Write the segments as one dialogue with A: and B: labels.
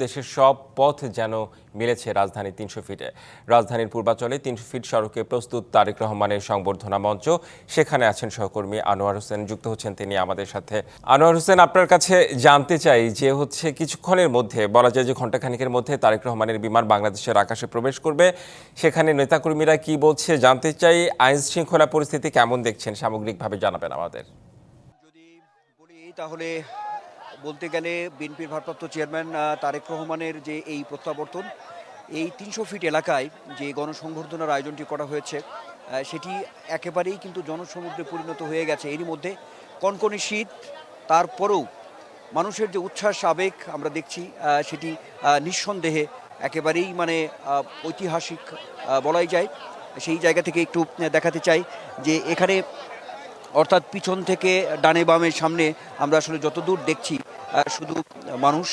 A: দেশের সব পথ যেন মিলেছে রাজধানী ৩০০ ফিটে। রাজধানীর পূর্বাঞ্চলে ৩০০ ফিট সড়কে প্রস্তুত তারেক রহমানের সংবর্ধনা মঞ্চ। সেখানে আছেন সহকর্মী আনোয়ার হোসেন, যুক্ত হচ্ছেন তিনি আমাদের সাথে। আনোয়ার হোসেন, আপনার কাছে জানতে চাই যে কিছুক্ষণের মধ্যে, বলা যায় যে ঘণ্টাখানিকের মধ্যে তারেক রহমানের বিমান বাংলাদেশের আকাশে প্রবেশ করবে। সেখানে নেতাকর্মীরা কি বলছে জানতে চাই। আইন শৃঙ্খলা পরিস্থিতি কেমন দেখছেন সামগ্রিকভাবে জানাবেন আমাদের।
B: যদি বলি তাহলে বলতে গেলে বিএনপির ভারপ্রাপ্ত চেয়ারম্যান তারেক রহমানের যে এই প্রত্যাবর্তন, এই ৩০০ ফিট এলাকায় যে গণসংবর্ধনার আয়োজনটি করা হয়েছে সেটি একেবারেই কিন্তু জনসমুদ্রে পরিণত হয়ে গেছে। এরই মধ্যে কনকনে শীত, তারপরেও মানুষের যে উচ্ছ্বাস আবেগ আমরা দেখছি সেটি নিঃসন্দেহে একেবারেই ঐতিহাসিক বলাই যায়। সেই জায়গা থেকে একটু দেখাতে চাই যে এখানে অর্থাৎ পিছন থেকে ডানে বামে সামনে আমরা আসলে যতদূর দেখছি শুধু মানুষ,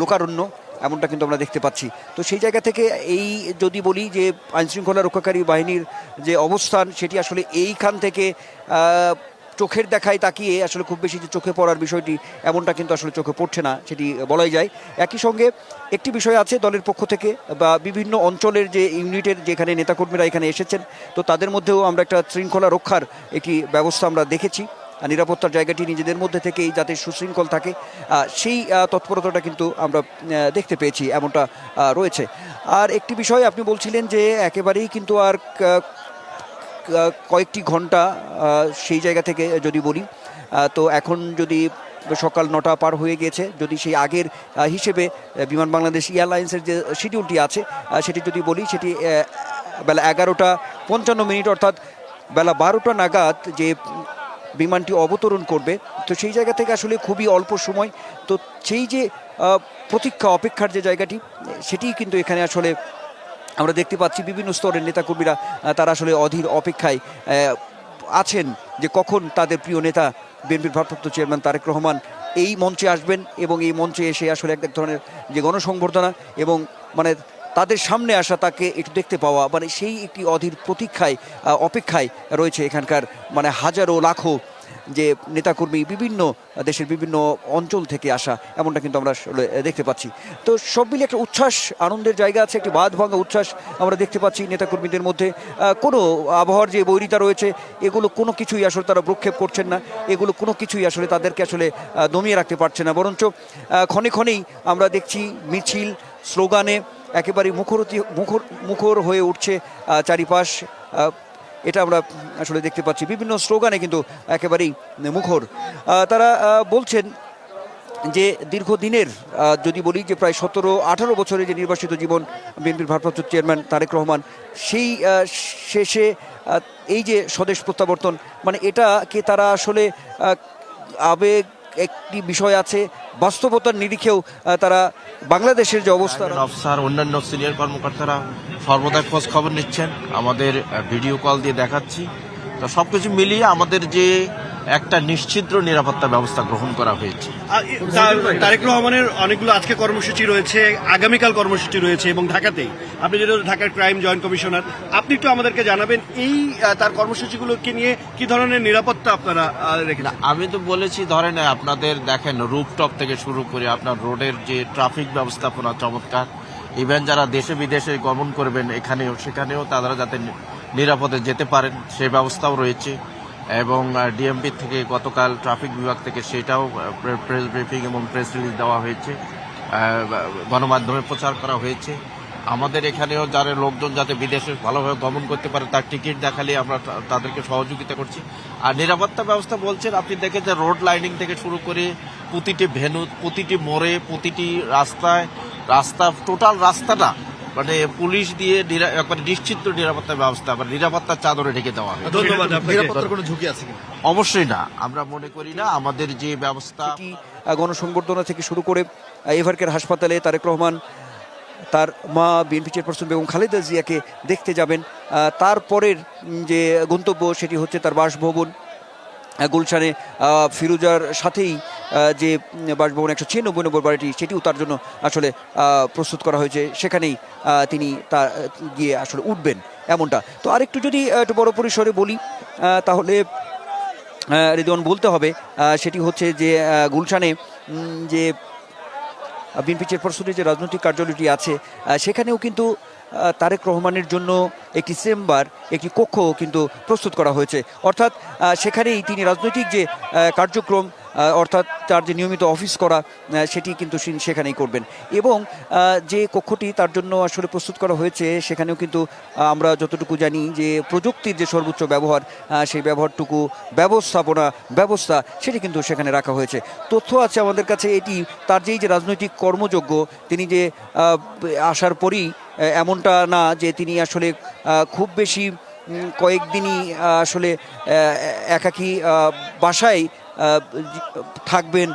B: লোকারণ্য, এমনটা কিন্তু আমরা দেখতে পাচ্ছি। তো সেই জায়গা থেকে এই যদি বলি যে আইনশৃঙ্খলা রক্ষাকারী বাহিনীর যে অবস্থান সেটি আসলে এইখান থেকে চোখের দেখায় তাকিয়ে আসলে খুব বেশি যে চোখে পড়ার বিষয়টি এমনটা কিন্তু আসলে চোখে পড়ছে না, সেটি বলাই যায়। একই সঙ্গে একটি বিষয় আছে, দলের পক্ষ থেকে বা বিভিন্ন অঞ্চলের যে ইউনিটের যেখানে নেতাকর্মীরা এখানে এসেছেন, তো তাদের মধ্যেও আমরা একটা শৃঙ্খলা রক্ষার একটি ব্যবস্থা আমরা দেখেছি। নিরাপত্তার জায়গাটি নিজেদের মধ্যে থেকেই যাতে সুশৃঙ্খল থাকে সেই তৎপরতাটা কিন্তু আমরা দেখতে পেয়েছি, এমনটা রয়েছে। আর একটি বিষয় আপনি বলছিলেন যে একেবারেই কিন্তু আর কয়েকটি ঘন্টা সেই জায়গা থেকে যদি বলি, তো এখন যদি সকাল ৯টা পার হয়ে গিয়েছে, যদি সেই আগের হিসেবে বিমান বাংলাদেশ এয়ারলাইন্সের যে শিডিউলটি আছে সেটি যদি বলি, সেটি বেলা ১১টা ৫৫ অর্থাৎ বেলা ১২টা নাগাদ যে বিমানটি অবতরণ করবে। তো সেই জায়গা থেকে আসলে খুবই অল্প সময়, তো সেই যে প্রতীক্ষা অপেক্ষার যে জায়গাটি সেটিই কিন্তু এখানে আসলে আমরা দেখতে পাচ্ছি। বিভিন্ন স্তরের নেতাকর্মীরা তারা আসলে অধীর অপেক্ষায় আছেন যে কখন তাদের প্রিয় নেতা বিএনপির ভারপ্রাপ্ত চেয়ারম্যান তারেক রহমান এই মঞ্চে আসবেন এবং এই মঞ্চে এসে আসলে এক ধরনের যে গণসংবর্ধনা এবং তাদের সামনে আসা, তাকে একটু দেখতে পাওয়া, সেই একটি অধীর প্রতীক্ষায় অপেক্ষায় রয়েছে এখানকার হাজারো লাখো যে নেতাকর্মী, বিভিন্ন দেশের বিভিন্ন অঞ্চল থেকে আসা, এমনটা কিন্তু আমরা দেখতে পাচ্ছি। তো সব মিলে একটা উচ্ছ্বাস, আনন্দের জায়গা আছে, একটি বাঁধ ভাঙা উচ্ছ্বাস আমরা দেখতে পাচ্ছি নেতাকর্মীদের মধ্যে। কোনো আবহাওয়ার যে বৈরিতা রয়েছে এগুলো কোনো কিছুই আসলে তারা ভ্রুক্ষেপ করছেন না, এগুলো কোনো কিছুই আসলে তাদেরকে আসলে দমিয়ে রাখতে পারছে না, বরঞ্চ ক্ষণে ক্ষণেই আমরা দেখছি মিছিল, স্লোগানে একেবারে মুখর হয়ে উঠছে চারিপাশ। এটা আমরা আসলে দেখতে পাচ্ছি, বিভিন্ন স্লোগানে কিন্তু একেবারেই মুখর। তারা বলছেন যে দীর্ঘদিনের যদি বলি যে প্রায় ১৭-১৮ বছরের যে নির্বাসিত জীবন বিএনপির ভারপ্রাপ্ত চেয়ারম্যান তারেক রহমান, সেই শেষে এই যে স্বদেশ প্রত্যাবর্তন, এটাকে তারা আসলে আবেগ একটি বিষয় আছে, বাস্তবতার নিরিখেও তারা বাংলাদেশের যে অবস্থা,
C: অফিসার অন্যান্য সিনিয়র কর্মকর্তারা সর্বদা খোঁজ খবর নিচ্ছেন, আমাদের ভিডিও কল দিয়ে দেখাচ্ছি। তো সবকিছু মিলিয়ে আমাদের যে একটা নিশ্চিদ্র নিরাপত্তা ব্যবস্থা গ্রহণ করা হয়েছে।
D: তারেক রহমানের অনেকগুলো আজকে কর্মসূচি রয়েছে, আগামীকাল কর্মসূচি রয়েছে এবং ঢাকাতেই, আপনি যেটা ঢাকার ক্রাইম জয়েন্ট কমিশনার, আপনি একটু আমাদেরকে জানাবেন এই তার কর্মসূচিগুলোকে নিয়ে কি ধরনের নিরাপত্তা আপনারা রেখেছেন?
C: আমি তো বলেছি, ধরেন আপনাদের দেখেন রুফটপ থেকে শুরু করে আপনার রোডের যে ট্রাফিক ব্যবস্থাপনা চমৎকার। ইভেন যারা দেশে বিদেশে গমন করবেন সেখানেও তারা যাতে নিরাপদে যেতে পারেন সেই ব্যবস্থাও রয়েছে। এবং ডিএমপি থেকে গতকাল ট্রাফিক বিভাগ থেকে সেটাও প্রেস ব্রিফিং এবং প্রেস রিলিজ দেওয়া হয়েছে, গণমাধ্যমে প্রচার করা হয়েছে। আমাদের এখানেও যারা লোকজন যাতে বিদেশে ভালোভাবে গমন করতে পারে তার টিকিট দেখালে আমরা তাদেরকে সহযোগিতা করছি। আর নিরাপত্তা ব্যবস্থা বলছেন, আপনি দেখেন যে রোড লাইনিং থেকে শুরু করে প্রতিটি ভেন্যু, প্রতিটি মোড়ে, প্রতিটি রাস্তা টোটাল রাস্তাটা পুলিশ দিয়ে নিশ্চিত নিরাপত্তা ব্যবস্থা, নিরাপত্তার চাদরে ঢেকে দেওয়া হয়।
D: নিরাপত্তার কোনো ঝুঁকি আছে কিনা?
C: অবশ্যই না, আমরা মনে করি না। আমাদের যে ব্যবস্থা,
B: গণসংবর্ধনা থেকে শুরু করে এভারকেয়ার হাসপাতালে তারেক রহমান তার মা বিএনপি চেয়ারপারসন বেগম খালেদা জিয়াকে দেখতে যাবেন। তারপরের যে গন্তব্য সেটি হচ্ছে তার বাসভবন গুলশানে, ফিরোজার সাথেই যে বাসভবন ১৯৬ নম্বর বাড়িটি, সেটিও তার জন্য আসলে প্রস্তুত করা হয়েছে, সেখানেই তিনি গিয়ে আসলে উঠবেন, এমনটা। তো আরেকটু যদি একটু বড় পরিসরে বলি তাহলে রিদওয়ান বলতে হবে, সেটি হচ্ছে যে গুলশানে যে বিএনপি চেয়ারপারসনের যে রাজনৈতিক কার্যালয়টি আছে সেখানেও কিন্তু তারেক রহমানের জন্য একটি চেম্বার, একটি কক্ষ কিন্তু প্রস্তুত করা হয়েছে। অর্থাৎ সেখানেই তিনি রাজনৈতিক যে কার্যক্রম অর্থাৎ তার যে নিয়মিত অফিস করা সেটি কিন্তু সেখানেই করবেন। এবং যে কক্ষটি তার জন্য আসলে প্রস্তুত করা হয়েছে সেখানেও কিন্তু আমরা যতটুকু জানি যে প্রযুক্তির যে সর্বোচ্চ ব্যবহার সেই ব্যবহারটুকু ব্যবস্থা সেটি কিন্তু সেখানে রাখা হয়েছে। তথ্য আছে আমাদের কাছে এটি তার যেই যে রাজনৈতিক কর্মযোগ্য তিনি যে আসার পরই এমনটা না যে তিনি আসলে খুব বেশি কয়েকদিনই আসলে একাকী বাসায় থাকবেন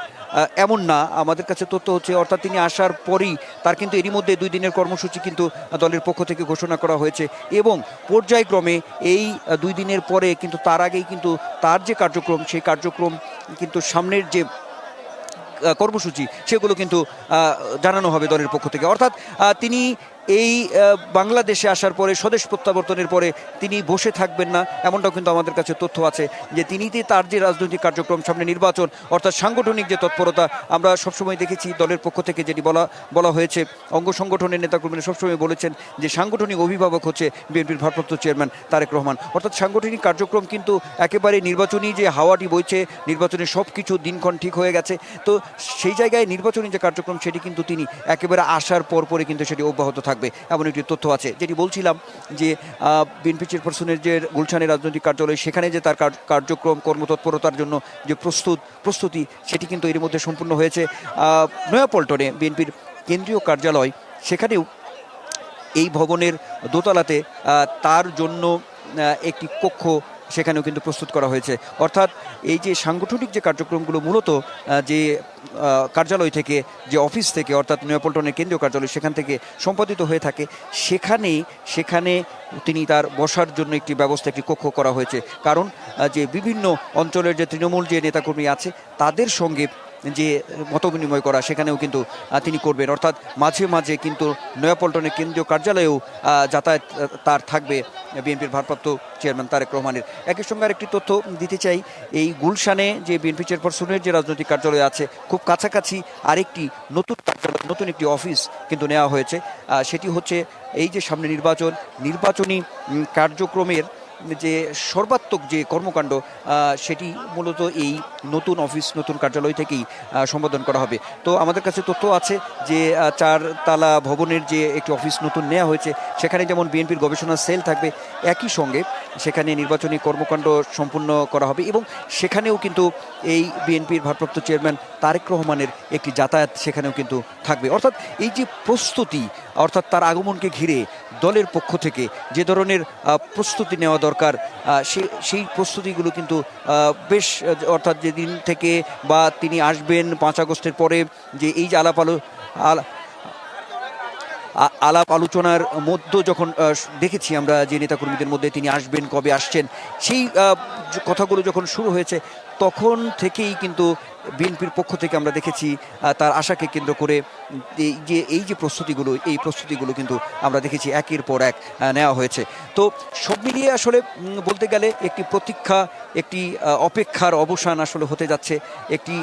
B: এমন না, আমাদের কাছে তথ্য হচ্ছে। অর্থাৎ তিনি আসার পরই তার কিন্তু এরই মধ্যে 2 দিনের কর্মসূচি কিন্তু দলের পক্ষ থেকে ঘোষণা করা হয়েছে এবং পর্যায়ক্রমে এই 2 দিনের পরে কিন্তু তার আগেই কিন্তু তার যে কার্যক্রম সেই কার্যক্রম কিন্তু সামনের যে কর্মসূচি সেগুলো কিন্তু জানানো হবে দলের পক্ষ থেকে। অর্থাৎ তিনি এই বাংলাদেশে আসার পরে স্বদেশ প্রত্যাবর্তনের পরে তিনি বসে থাকবেন না এমনটাও কিন্তু আমাদের কাছে তথ্য আছে যে তিনি তার যে রাজনৈতিক কার্যক্রম সামনে নির্বাচন অর্থাৎ সাংগঠনিক যে তৎপরতা আমরা সবসময় দেখেছি দলের পক্ষ থেকে যেটি বলা হয়েছে, অঙ্গ সংগঠনের নেতাকর্মীরা সবসময় বলেছেন যে সাংগঠনিক অভিভাবক হচ্ছে বিএনপির ভারপ্রাপ্ত চেয়ারম্যান তারেক রহমান। অর্থাৎ সাংগঠনিক কার্যক্রম কিন্তু একেবারে নির্বাচনী যে হাওয়াটি বইছে, নির্বাচনের সব কিছু দিনক্ষণ ঠিক হয়ে গেছে। তো সেই জায়গায় নির্বাচনী যে কার্যক্রম সেটি কিন্তু তিনি একেবারে আসার পরে কিন্তু সেটি অব্যাহত থাকবে এমন একটি তথ্য আছে। যেটি বলছিলাম যে বিএনপি চেয়ারপারসনের যে গুলশানের রাজনৈতিক কার্যালয় সেখানে যে তার কার্যক্রম কর্মতৎপরতার জন্য যে প্রস্তুতি সেটি কিন্তু এর মধ্যে সম্পূর্ণ হয়েছে। নয়াপল্টনে বিএনপির কেন্দ্রীয় কার্যালয় সেখানেও এই ভবনের দোতলাতে তার জন্য একটি কক্ষ সেখানেও কিন্তু প্রস্তুত করা হয়েছে। অর্থাৎ এই যে সাংগঠনিক যে কার্যক্রমগুলো মূলত যে কার্যালয় থেকে যে অফিস থেকে অর্থাৎ নয়াপল্টনের কেন্দ্রীয় কার্যালয় সেখান থেকে সম্পাদিত হয়ে থাকে সেখানে তিনি তার বসার জন্য একটি ব্যবস্থা, একটি কক্ষ করা হয়েছে। কারণ যে বিভিন্ন অঞ্চলের যে তৃণমূল যে নেতাকর্মী আছে তাদের সঙ্গে যে মতবিনিময় করা সেখানেও কিন্তু তিনি করবেন। অর্থাৎ মাঝে মাঝে কিন্তু নয়াপল্টনের কেন্দ্রীয় কার্যালয়েও যাতায়াত তার থাকবে বিএনপির ভারপ্রাপ্ত চেয়ারম্যান তারেক রহমানের। একই সঙ্গে আরেকটি তথ্য দিতে চাই, এই গুলশানে যে বিএনপি চেয়ারপারসনের যে রাজনৈতিক কার্যালয় আছে খুব কাছাকাছি আরেকটি নতুন একটি অফিস কিন্তু নেওয়া হয়েছে। সেটি হচ্ছে এই যে সামনে নির্বাচনী কার্যক্রমের যে সর্বাত্মক যে কর্মকাণ্ড সেটি মূলত এই নতুন অফিস নতুন কার্যালয় থেকেই সম্বোধন করা হবে। তো আমাদের কাছে তথ্য আছে যে 4 তালা ভবনের যে একটি অফিস নতুন নেওয়া হয়েছে সেখানে যেমন বিএনপির গবেষণা সেল থাকবে, একই সঙ্গে সেখানে নির্বাচনী কর্মকাণ্ড সম্পূর্ণ করা হবে এবং সেখানেও কিন্তু এই বিএনপির ভারপ্রাপ্ত চেয়ারম্যান তারেক রহমানের একটি যাতায়াত সেখানেও কিন্তু থাকবে। অর্থাৎ এই যে প্রস্তুতি অর্থাৎ তার আগমনকে ঘিরে দলের পক্ষ থেকে যে ধরনের প্রস্তুতি নেওয়া দরকার সেই প্রস্তুতিগুলো কিন্তু বেশ অর্থাৎ যেদিন থেকে বা তিনি আসবেন 5 আগস্টের পরে যে এই যে আলাপ আলোচনার মধ্যে যখন দেখেছি আমরা যে নেতাকর্মীদের মধ্যে তিনি আসবেন, কবে আসছেন সেই কথাগুলো যখন শুরু হয়েছে তখন থেকেই কিন্তু বিএনপির পক্ষ থেকে আমরা দেখেছি তার আশাকে কেন্দ্র করে এই যে প্রস্তুতিগুলো কিন্তু আমরা দেখেছি একের পর এক নেওয়া হয়েছে। তো সব মিলিয়ে আসলে বলতে গেলে একটি প্রতীক্ষা, একটি অপেক্ষার অবসান আসলে হতে যাচ্ছে। একটি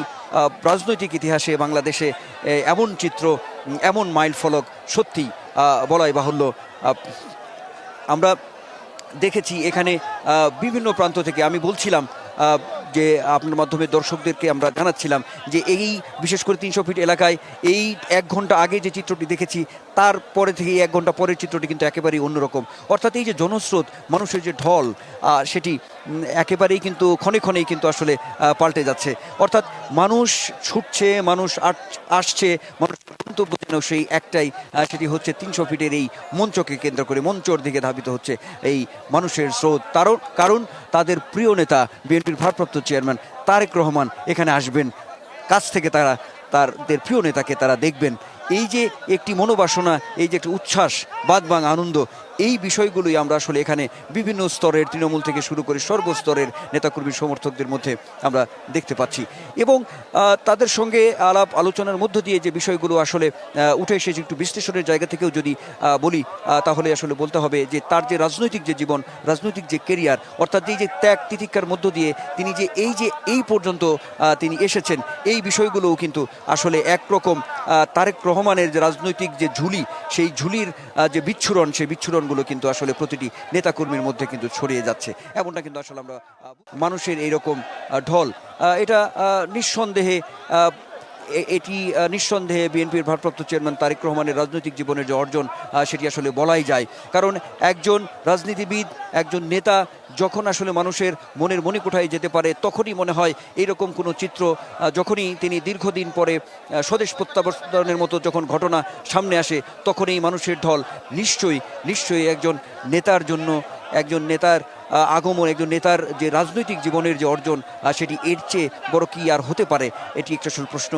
B: রাজনৈতিক ইতিহাসে বাংলাদেশে এমন চিত্র, এমন মাইল ফলক সত্যি বলাই বাহুল্য। আমরা দেখেছি এখানে বিভিন্ন প্রান্ত থেকে, আমি বলছিলাম যে আপনার মাধ্যমে দর্শকদেরকে আমরা জানাচ্ছিলাম যে এই বিশেষ করে 300 ফিট এলাকায় এই 1 ঘন্টা আগে যে চিত্রটি দেখেছি তারপরে থেকে 1 ঘন্টা পরের চিত্রটি কিন্তু একেবারেই অন্যরকম। অর্থাৎ এই যে জনস্রোত, মানুষের যে ঢল সেটি একেবারেই কিন্তু ক্ষণেই কিন্তু আসলে পাল্টে যাচ্ছে। অর্থাৎ মানুষ ছুটছে, মানুষ আসছে, মানুষ গন্তব্য যেন সেই একটাই, সেটি হচ্ছে 300 ফিটের এই মঞ্চকে কেন্দ্র করে মঞ্চর দিকে ধাবিত হচ্ছে এই মানুষের স্রোত। কারণ তাদের প্রিয় নেতা বিএনপির ভারপ্রাপ্ত চেয়ারম্যান তারেক রহমান এখানে আসবেন, কাছ থেকে তাদের প্রিয় নেতাকে তারা দেখবেন। এই যে একটি মনোবাসনা, এই যে একটি উচ্ছ্বাস, বাদবাং আনন্দ, এই বিষয়গুলোই আমরা আসলে এখানে বিভিন্ন স্তরের তৃণমূল থেকে শুরু করে সর্বস্তরের নেতাকর্মী সমর্থকদের মধ্যে আমরা দেখতে পাচ্ছি। এবং তাদের সঙ্গে আলাপ আলোচনার মধ্য দিয়ে যে বিষয়গুলো আসলে উঠে এসেছে একটু বিশ্লেষণের জায়গা থেকেও যদি বলি তাহলে আসলে বলতে হবে যে তার যে রাজনৈতিক যে জীবন, রাজনৈতিক যে কেরিয়ার, অর্থাৎ এই যে ত্যাগ তিতিক্ষার মধ্য দিয়ে তিনি যে এই পর্যন্ত তিনি এসেছেন, এই বিষয়গুলোও কিন্তু আসলে একরকম তারেক রহমানের যে রাজনৈতিক যে ঝুলি, সেই ঝুলির যে বিচ্ছুরণ, সেই বিচ্ছুরণগুলো কিন্তু আসলে প্রতিটি নেতাকর্মীর মধ্যে কিন্তু ছড়িয়ে যাচ্ছে। এমনটা কিন্তু আসলে আমরা মানুষের এইরকম ঢল, এটা নিঃসন্দেহে এটি নিঃসন্দেহে বিএনপির ভারপ্রাপ্ত চেয়ারম্যান তারেক রহমানের রাজনৈতিক জীবনের যে অর্জন, সেটি আসলে বলাই যায়। কারণ একজন রাজনীতিবিদ, একজন নেতা যখন আসলে মানুষের মনের মণিকোঠায় যেতে পারে, তখনই মনে হয় এইরকম কোনো চিত্র, যখনই তিনি দীর্ঘদিন পরে স্বদেশ প্রত্যাবর্তনের মতো যখন ঘটনা সামনে আসে, তখনই মানুষের ঢল নিশ্চয়ই একজন নেতার জন্য, একজন নেতার আগমন, একজন নেতার যে রাজনৈতিক জীবনের যে অর্জন, সেটি এর চেয়ে বড় কি আর হতে পারে, এটি একটা আসলে প্রশ্ন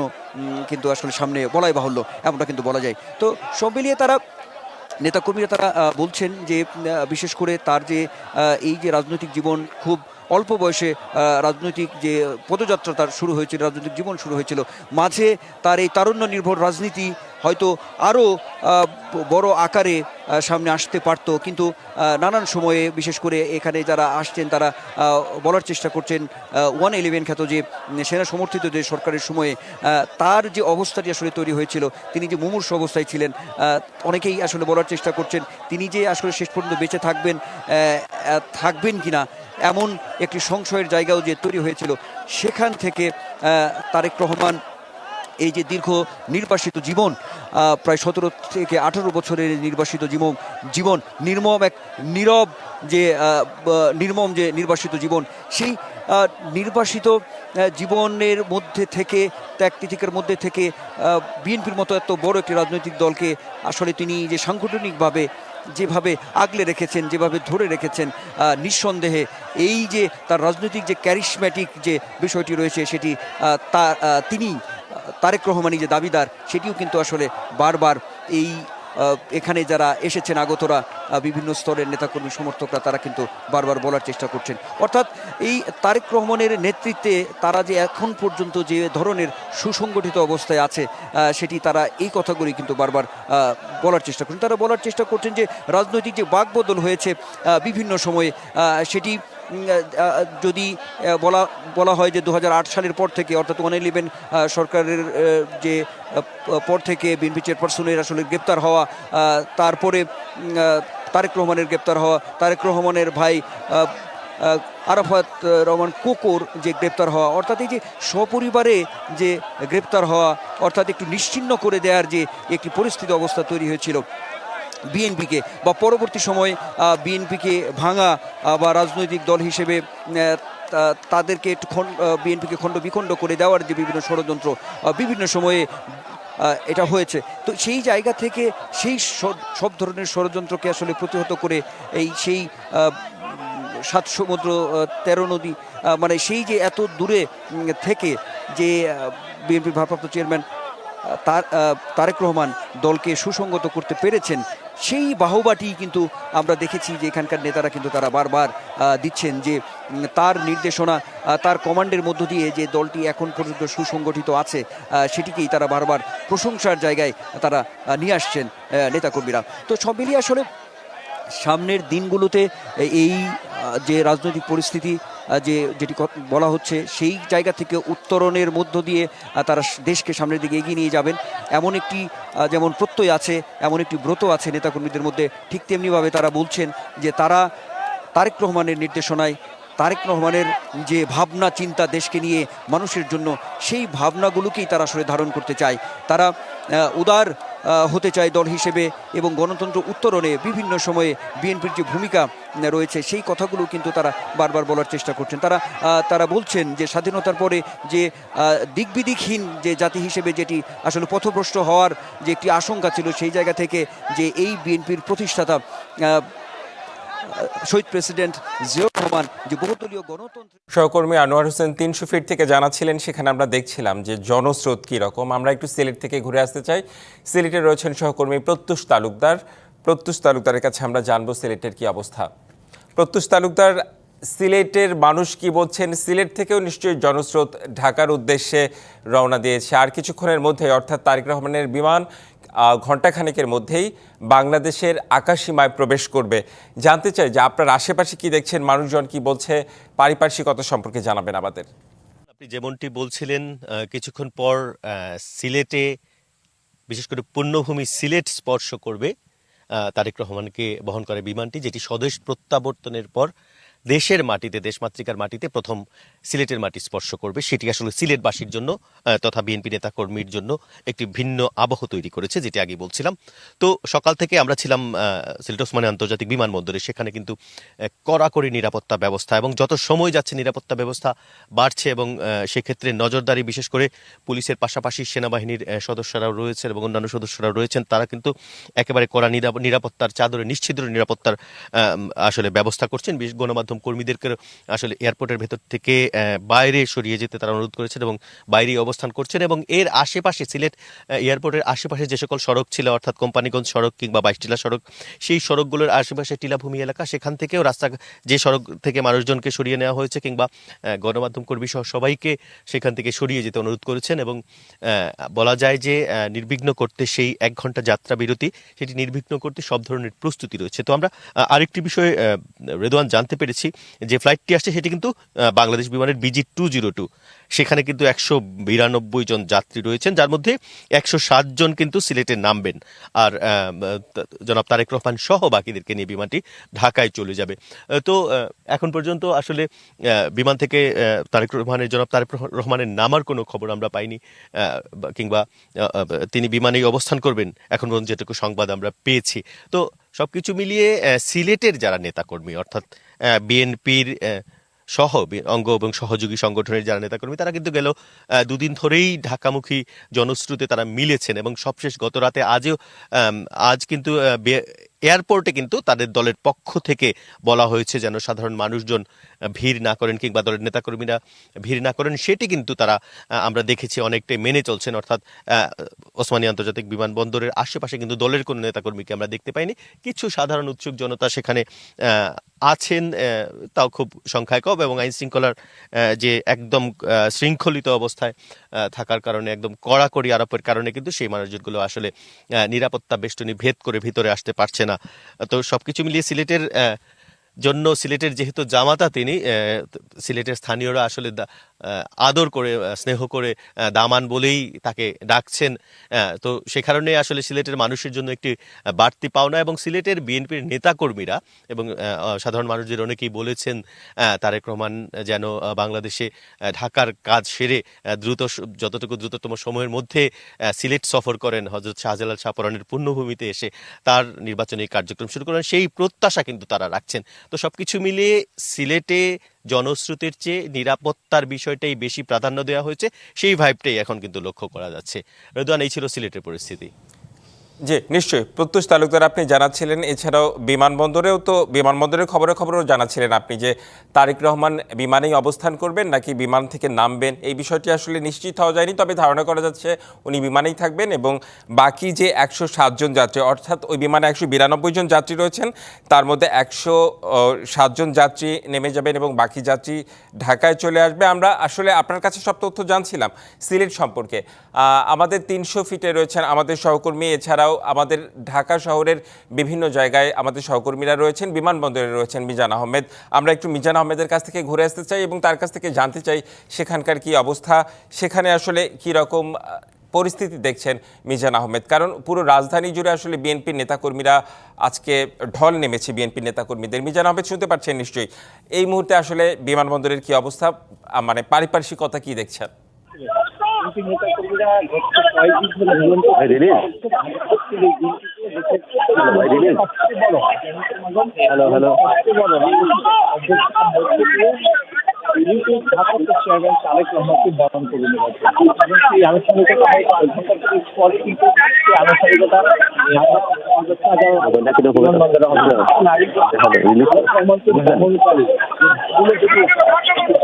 B: কিন্তু আসলে সামনে বলাই বাহুল্য, এমনটা কিন্তু বলা যায়। তো সব মিলিয়ে তারা নেতাকর্মীরা তারা বলছেন যে বিশেষ করে তার যে এই যে রাজনৈতিক জীবন, খুব অল্প বয়সে রাজনৈতিক যে পদযাত্রা তার শুরু হয়েছিল, রাজনৈতিক জীবন শুরু হয়েছিল, মাঝে তার এই তারুণ্য নির্ভর রাজনীতি হয়তো আরও বড় আকারে সামনে আসতে পারত, কিন্তু নানান সময়ে বিশেষ করে এখানে যারা আসছেন তারা বলার চেষ্টা করছেন 111 খ্যাত যে সেনা সমর্থিত যে সরকারের সময়ে তার যে অবস্থাটি আসলে তৈরি হয়েছিল, তিনি যে মুমূর্ষু অবস্থায় ছিলেন, অনেকেই আসলে বলার চেষ্টা করছেন তিনি যে আসলে শেষ পর্যন্ত বেঁচে থাকবেন কিনা, এমন একটি সংশয়ের জায়গাও যে তৈরি হয়েছিল। সেখান থেকে তারেক রহমান এই যে দীর্ঘ নির্বাসিত জীবন, প্রায় 17 থেকে 18 বছরের নির্বাসিত জীবন, নির্মম যে নির্বাসিত জীবন, সেই নির্বাসিত জীবনের মধ্যে থেকে, ত্যাগ তিতিকের মধ্যে থেকে বিএনপির মতো এত বড় একটি রাজনৈতিক দলকে আসলে তিনি যে সাংগঠনিকভাবে যেভাবে আগলে রেখেছেন, যেভাবে ধরে রেখেছেন, নিঃসন্দেহে এই যে তার রাজনৈতিক যে ক্যারিশম্যাটিক যে বিষয়টি রয়েছে, সেটি তিনি তারেক রহমানই যে দাবিদার, সেটিও কিন্তু আসলে বারবার এই এখানে যারা এসেছেন আগতরা, বিভিন্ন স্তরের নেতাকর্মী সমর্থকরা, তারা কিন্তু বারবার বলার চেষ্টা করছেন। অর্থাৎ এই তারেক রহমানের নেতৃত্বে তারা যে এখন পর্যন্ত যে ধরনের সুসংগঠিত অবস্থায় আছে, সেটি তারা এই কথাগুলি কিন্তু বারবার বলার চেষ্টা করছেন। তারা বলার চেষ্টা করছেন যে রাজনৈতিক যে বাকবদল হয়েছে বিভিন্ন সময়ে, সেটি যদি বলা হয় যে 2008 সালের পর থেকে, অর্থাৎ 111 সরকারের যে পর থেকে বিএনপি চেয়ারপারসনের আসলে গ্রেপ্তার হওয়া, তারপরে তারেক রহমানের গ্রেপ্তার হওয়া, তারেক রহমানের ভাই আরাফাত রহমান কোকোর যে গ্রেপ্তার হওয়া, অর্থাৎ এই যে সপরিবারে যে গ্রেপ্তার হওয়া, অর্থাৎ একটু নিশ্চিহ্ন করে দেওয়ার যে একটি পরিস্থিতি অবস্থা তৈরি হয়েছিল বিএনপিকে, বা পরবর্তী সময়ে বিএনপিকে ভাঙা বা রাজনৈতিক দল হিসেবে তাদেরকে একটু বিএনপিকে খণ্ড বিখণ্ড করে দেওয়ার যে বিভিন্ন ষড়যন্ত্র বিভিন্ন সময়ে এটা হয়েছে। তো সেই জায়গা থেকে সেই সব ধরনের ষড়যন্ত্রকে আসলে প্রতিহত করে সেই 7 সমুদ্র 13 নদী, মানে সেই যে এত দূরে থেকে যে বিএনপির ভারপ্রাপ্ত চেয়ারম্যান তারেক রহমান দলকে সুসংগত করতে পেরেছেন, সেই বাহবাটি কিন্তু আমরা দেখেছি যে এখানকার নেতারা কিন্তু তারা বারবার দিচ্ছেন যে তার নির্দেশনা, তার কমান্ডের মধ্য দিয়ে যে দলটি এখন পর্যন্ত সুসংগঠিত আছে, সেটিকেই তারা বারবার প্রশংসার জায়গায় তারা নিয়ে আসছেন নেতাকর্মীরা। তো সব মিলিয়ে আসলে সামনের দিনগুলোতে এই যে রাজনৈতিক পরিস্থিতি যেটি বলা হচ্ছে, সেই জায়গা থেকে উত্তরণের মধ্য দিয়ে তারা দেশকে সামনের দিকে এগিয়ে নিয়ে যাবেন, এমন একটি যেমন প্রত্যয় আছে, এমন একটি ব্রত আছে নেতাকর্মীদের মধ্যে। ঠিক তেমনিভাবে তারা বলছেন যে তারা তারেক রহমানের নির্দেশনায়, তারেক রহমানের যে ভাবনা চিন্তা দেশকে নিয়ে মানুষের জন্য, সেই ভাবনাগুলোকেই তারা আসলে ধারণ করতে চায়। তারা উদার হতে চায় দল হিসেবে, এবং গণতন্ত্র উত্তরণে বিভিন্ন সময়ে বিএনপির যে ভূমিকা রয়েছে, সেই কথাগুলো কিন্তু তারা বারবার বলার চেষ্টা করছেন। তারা বলছেন যে স্বাধীনতার পরে যে দিকবিদিকহীন যে জাতি হিসেবে যেটি আসলে পথভ্রষ্ট হওয়ার যে একটি আশঙ্কা ছিল, সেই জায়গা থেকে যে এই বিএনপির প্রতিষ্ঠাতা শহীদ প্রেসিডেন্ট জিয়াউর রহমান যে বহুদলীয় গণতন্ত্র।
A: সহকর্মী আনোয়ার হোসেন 300 ফিট থেকে জানাচ্ছিলেন, সেখানে আমরা দেখছিলাম যে জনস্রোত কী রকম। আমরা একটু সিলেট থেকে ঘুরে আসতে চাই। সিলেটে রয়েছেন সহকর্মী প্রত্যুষ তালুকদারের কাছে আমরা জানবো সিলেটের কি অবস্থা। প্রত্যুষ তালুকদার, সিলেটের মানুষ কি বলছেন? সিলেট থেকেও নিশ্চয়ই জনস্রোত ঢাকার উদ্দেশ্যে রওনা দিয়েছে আর কিছুক্ষণের মধ্যে, অর্থাৎ তারেক রহমানের বিমান ঘণ্টাখানেকের মধ্যেই বাংলাদেশের আকাশসীমায় প্রবেশ করবে। জানতে চাই যে আপনার আশেপাশে কি দেখছেন, মানুষজন কি বলছে, পারিপার্শ্বিকতা সম্পর্কে জানাবেন আমাদের।
E: আপনি যেমনটি বলছিলেন, কিছুক্ষণ পর সিলেটে বিশেষ করে পুণ্যভূমি সিলেট স্পর্শ করবে তারেক রহমানকে বহন করে বিমানটি, যেটি স্বদেশ প্রত্যাবর্তনের পর দেশের মাটিতে, দেশমাতৃকার মাটিতে প্রথম সিলেটের মাটি স্পর্শ করবে। সেটি আসলে সিলেটবাসীর জন্য তথা বিএনপি নেতাকর্মীর জন্য একটি ভিন্ন আবহ তৈরি করেছে, যেটি আগে বলছিলাম। তো সকাল থেকে আমরা ছিলাম সিলেট ওসমানী আন্তর্জাতিক বিমানবন্দরে। সেখানে কিন্তু কড়াকড়ি নিরাপত্তা ব্যবস্থা, এবং যত সময় যাচ্ছে নিরাপত্তা ব্যবস্থা বাড়ছে, এবং সেক্ষেত্রে নজরদারি বিশেষ করে পুলিশের পাশাপাশি সেনাবাহিনীর সদস্যরাও রয়েছেন এবং অন্যান্য সদস্যরাও রয়েছেন। তারা কিন্তু একেবারে কড়া নিরাপত্তার চাদরে নিশ্চিদ্র নিরাপত্তার আসলে ব্যবস্থা করছেন। গণমাধ্যম কর্মীদেরকে আসলে এয়ারপোর্টের ভেতর থেকে বাইরে সরিয়ে যেতে তারা অনুরোধ করেছেন এবং বাইরেই অবস্থান করছেন। এবং এর আশেপাশে সিলেট এয়ারপোর্টের আশেপাশে যে সকল সড়ক ছিল, অর্থাৎ কোম্পানিগঞ্জ সড়ক কিংবা 22 টিলা সড়ক, সেই সড়কগুলোর আশেপাশে টিলাভূমি এলাকা, সেখান থেকেও রাস্তা যে সড়ক থেকে মানুষজনকে সরিয়ে নেওয়া হয়েছে কিংবা গণমাধ্যম কর্মী সহ সবাইকে সেখান থেকে সরিয়ে যেতে অনুরোধ করেছেন। এবং বলা যায় যে নির্বিঘ্ন করতে সেই 1 ঘন্টা যাত্রা বিরতি, সেটি নির্বিঘ্ন করতে সব ধরনের প্রস্তুতি রয়েছে। তো আমরা আরেকটি বিষয়ে রেদওয়ান জানতে পেরেছি যে ফ্লাইটটি আসছে সেটি কিন্তু বাংলাদেশ বিমানের BG202। সেখানে কিন্তু 192 জন যাত্রী রয়েছেন, যার মধ্যে 107 জন কিন্তু সিলেটে নামবেন। আর জনাব তারেক রহমান সহ বাকিদেরকে নিয়ে বিমানটি ঢাকায় চলে যাবে। তো এখন পর্যন্ত আসলে বিমান থেকে জনাব তারেক রহমানের নামার কোনো খবর আমরা পাইনি, কিংবা তিনি বিমানেই অবস্থান করবেন এখন পর্যন্ত যেটুকু সংবাদ আমরা পেয়েছি। তো সবকিছু মিলিয়ে সিলেটের যারা নেতাকর্মী, অর্থাৎ বিএনপির সহ অঙ্গ এবং সহযোগী সংগঠনের যারা নেতাকর্মী, তারা কিন্তু গেল 2 দিন ধরেই ঢাকামুখী জনশ্রুতে তারা মিলেছেন। এবং সবশেষ গত রাতে আজ কিন্তু এয়ারপোর্টে কিন্তু তাদের দলের পক্ষ থেকে বলা হয়েছে যেন সাধারণ মানুষজন ভিড় না করেন কিংবা দলের নেতাকর্মীরা ভিড় না করেন। সেটি কিন্তু তারা আমরা দেখেছি অনেকটাই মেনে চলছেন। অর্থাৎ ওসমানী আন্তর্জাতিক বিমানবন্দরের আশেপাশে কিন্তু দলের কোনো নেতাকর্মীকে আমরা দেখতে পাইনি। কিছু সাধারণ উৎসুক জনতা সেখানে আছেন, তাও খুব সংখ্যায় কম, এবং আইন শৃঙ্খলার যে একদম শৃঙ্খলিত অবস্থায় থাকার কারণে, একদম কড়াকড়ি আরোপের কারণে কিন্তু সেই মানুষজনগুলো আসলে নিরাপত্তা বেষ্টনী ভেদ করে ভিতরে আসতে পারছে না। তো সবকিছু মিলিয়ে সিলেটের যেহেতু জামাতা তিনি, সিলেটের স্থানীয়রা আসলে আদর করে স্নেহ করে দামান বলেই তাকে ডাকছেন। তো সে কারণে আসলে সিলেটের মানুষের জন্য একটি বাড়তি পাওনা। এবং সিলেটের বিএনপির নেতাকর্মীরা এবং সাধারণ মানুষদের অনেকেই বলেছেন তারেক রহমান যেন বাংলাদেশে ঢাকার কাজ সেরে যতটুকু দ্রুততম সময়ের মধ্যে সিলেট সফর করেন, হযরত শাহজালাল শাহপরানের পুণ্যভূমিতে এসে তার নির্বাচনী কার্যক্রম শুরু করেন, সেই প্রত্যাশা কিন্তু তারা রাখছেন। তো সবকিছু মিলিয়ে সিলেটে জনশ্রুতির চেয়ে নিরাপত্তার বিষয়টাই বেশি প্রাধান্য দেওয়া হয়েছে, সেই ভাইবটাই এখন কিন্তু লক্ষ্য করা যাচ্ছে। রেদওয়ান, এই ছিল সিলেটের পরিস্থিতি।
A: জি নিশ্চয়ই প্রত্যুষ তালুকদার আপনি জানাচ্ছিলেন, এছাড়াও বিমানবন্দরের খবরও জানাচ্ছিলেন আপনি যে তারেক রহমান বিমানেই অবস্থান করবেন নাকি বিমান থেকে নামবেন, এই বিষয়টি আসলে নিশ্চিত হওয়া যায়নি। তবে ধারণা করা যাচ্ছে উনি বিমানেই থাকবেন এবং বাকি যে 107 জন যাত্রী, অর্থাৎ ওই বিমানে 192 জন যাত্রী রয়েছেন, তার মধ্যে 107 জন যাত্রী নেমে যাবেন এবং বাকি যাত্রী ঢাকায় চলে আসবে। আমরা আসলে আপনার কাছে সব তথ্য জানছিলাম সিলেট সম্পর্কে। আমাদের 300 ফিটে রয়েছেন আমাদের সহকর্মী, এছাড়াও আমাদের ঢাকা শহরের বিভিন্ন জায়গায় আমাদের সহকর্মীরা রয়েছেন, বিমানবন্দরে রয়েছেন মিজান আহমেদ। আমরা একটু মিজান আহমেদের কাছ থেকে ঘুরে আসতে চাই এবং তার কাছ থেকে জানতে চাই সেখানকার কি অবস্থা, সেখানে আসলে কি রকম পরিস্থিতি দেখছেন মিজান আহমেদ। কারণ পুরো রাজধানী জুড়ে আসলে বিএনপির নেতাকর্মীরা আজকে ঢল নেমেছে বিএনপির নেতাকর্মীদের। মিজান আহমেদ শুনতে পাচ্ছেন নিশ্চয়ই, এই মুহূর্তে আসলে বিমানবন্দরের কি অবস্থা, মানে পারিপার্শ্বিকতা কি দেখছেন?
F: চেয়ারম্যান তারেক রহমানকে বরণ করে নেওয়া এবং সেই আনুষ্ঠানিকতা পরে কিন্তু সেই আনুষ্ঠানিকতা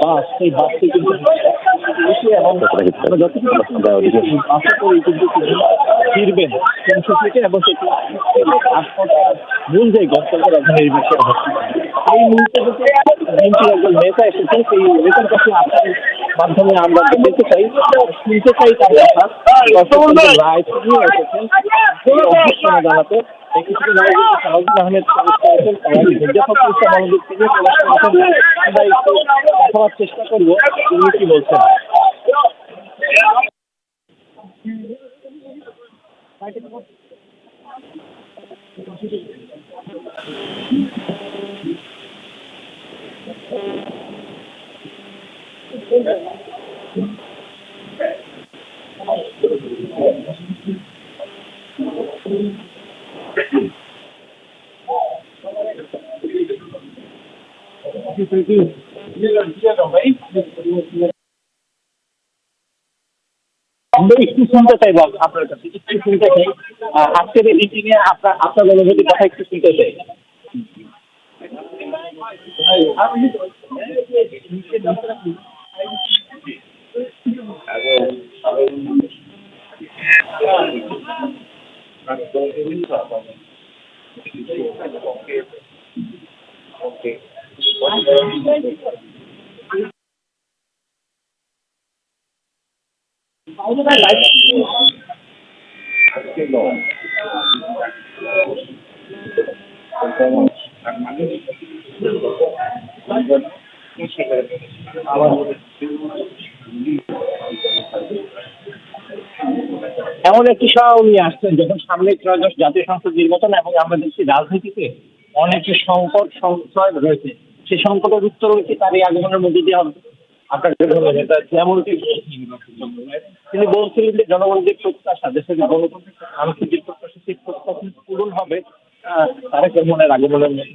F: বাস, সেই বাসকে কিন্তু এবং বাসে করে কিন্তু ফিরবেন 300 ফিটে এবং মূল যে গন্তব্য রাজধানীর বিষয়ে অবস্থিত। এই মুহূর্তে যদি বিএনপির একজন নেতা এসেছেন, সেই নেতার কাছে আপনার মাধ্যমে আমরা শুনতে চাই তার কথা। রায় নিয়ে এসেছেন অভ্যর্থনা জানাতে। কিছু সালাউদ্দিন আহমেদ আমরা একটু দেখাবার চেষ্টা করবো তিনি কি বলছেন। আমরা একটু শুনতে চাই আপনার কাছে, একটু শুনতে চাই আজকের এই মিটিং এ আপনার অনুভূতির কথা একটু শুনতে চাই। এমন একটি সময় উনি আসছেন যখন সামনে ত্রয়োদশ জাতীয় সংসদ নির্বাচন এবং আমরা দেখছি রাজনীতিতে অনেক সংকট সংশয় রয়েছে। সেই সংকটের উত্তর কি তার এই আগমনের মধ্যে দিয়ে হবে? আপনার যেমনটি তিনি বলছিলেন যে জনগণের যে প্রত্যাশা, দেশের গণতন্ত্রের মানুষের যে প্রত্যাশা, সেই প্রত্যাশা পূরণ হবে তারেক রহমানের আগমনের মধ্যে।